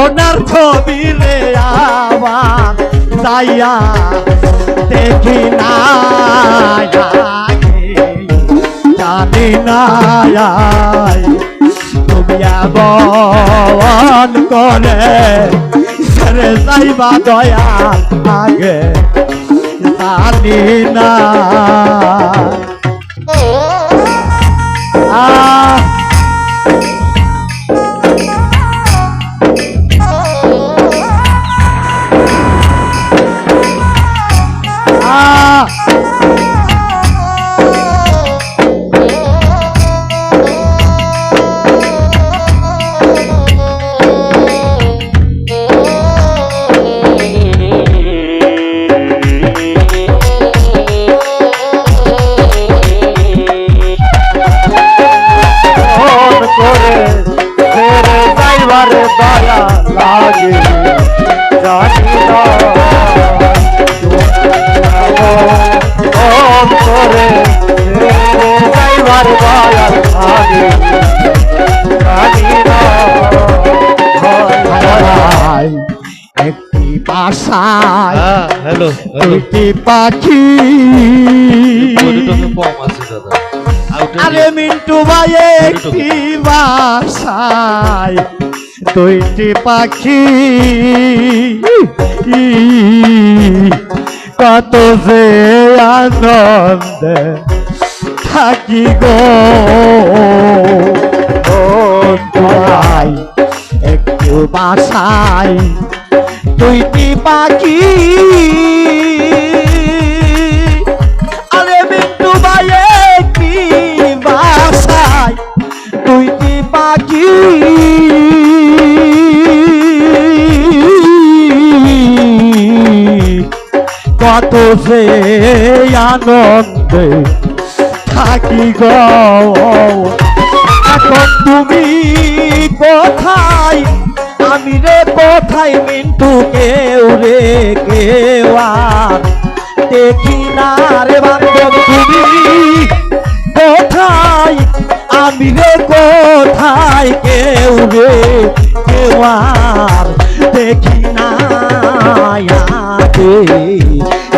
সোনার ছবি রে আবার যাইয়া দেখি না জানি না তুমি এমন করে ছেড়ে যাইবা দয়া আগে জানি না দয়া লাগে জানি না করে যাইবার দয়া লাগে জানি না একটি বাসায় হ্যালো একটি পাখি আরে মিন্টু ভাই একটি বাসায় দুইটি পাখি কত যে আনন্দে থাকি গো ভাই একটু বাসায় দুইটি পাখি আরে মিন্টু ভাই একটি বাসায় দুইটি পাখি কত সে আনন্দে থাকি গো এখন তুমি কোথায় আমি রে কোথায় মিন্টু কেউ রে কেউ আর দেখি না রে বান্ধব তুমি কোথায় আমি রে কোথায় কেউ রে কেউ আর দেখি না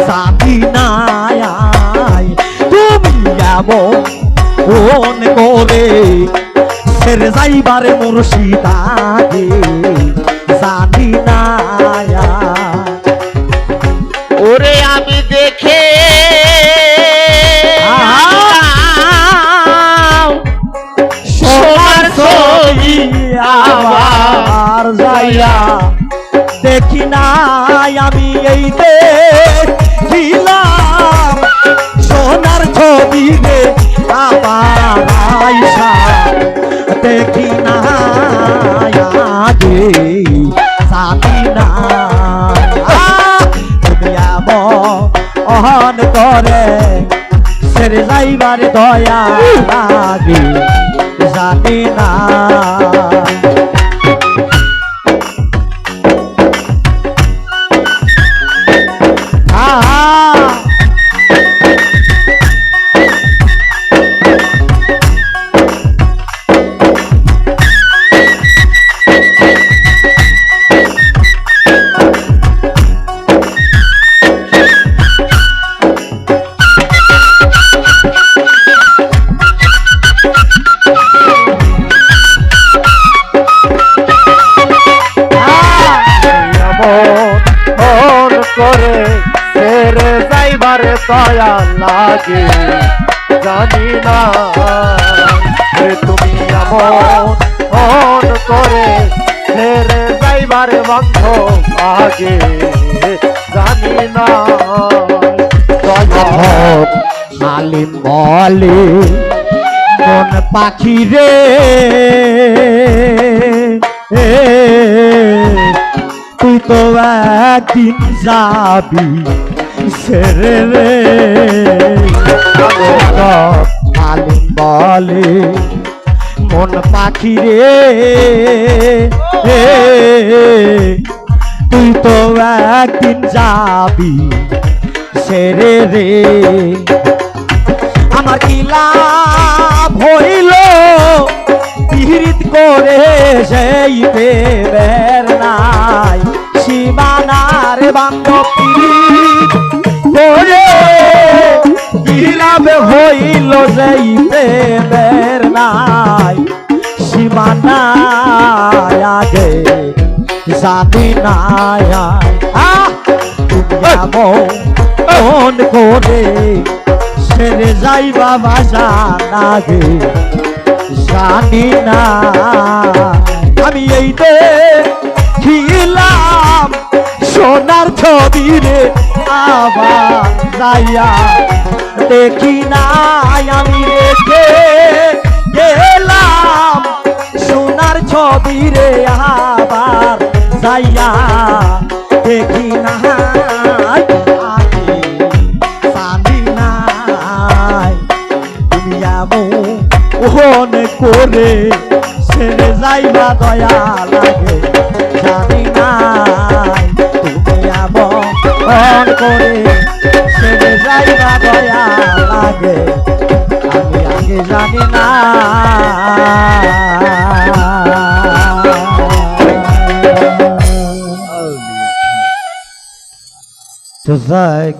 সাথী নাই তুমি এমন করে ছেড়ে যাইবারে মুর্শিদাকে জানি না ওরে আমি দেখে সোনার ছবি আবার যাইয়া দেখি নাই আমি এই দেখিলাম সোনার ছবি রে আবার আইসা দেখি নাই আগে জানি না তুমি এমন করে ছেড়ে যাইবার দয়া লাগে জানি না করে ছেড়ে যাইবার দয়া লাগে জানি না তুমি এমন করে ছেড়ে যাইবার বন্ধ আগে জানি না মালিম বলে কোন পাখি রে তুই তো একদিন যাবি ছেড়ে রে মালিম বলে মন পাখি রে তুই তো একদিন যাবি ছেড়ে রে আমার কি লাভ হইল পীড়িত করে সেই প্রেমের না বান্ধব করে কিলাবে হইল যেই প্রেমের নাই সীমানা আগে জানি নাই তুমি মন করে সেরে যাইবা বাজার আগে জানি না আমি এই দেখিলাম সোনার ছবি রে আবার যাইয়া দেখি নাই আমি রেখে গেলাম সোনার ছবি রে আবার যাইয়া দেখি নাই জানি নাই তুমি এমন করে ছেড়ে যাইবা দয়া লাগে জানি নাই তুমি এমন করে ছেড়ে যাইবা দয়া লাগে আমি আগে জানি না তো যাক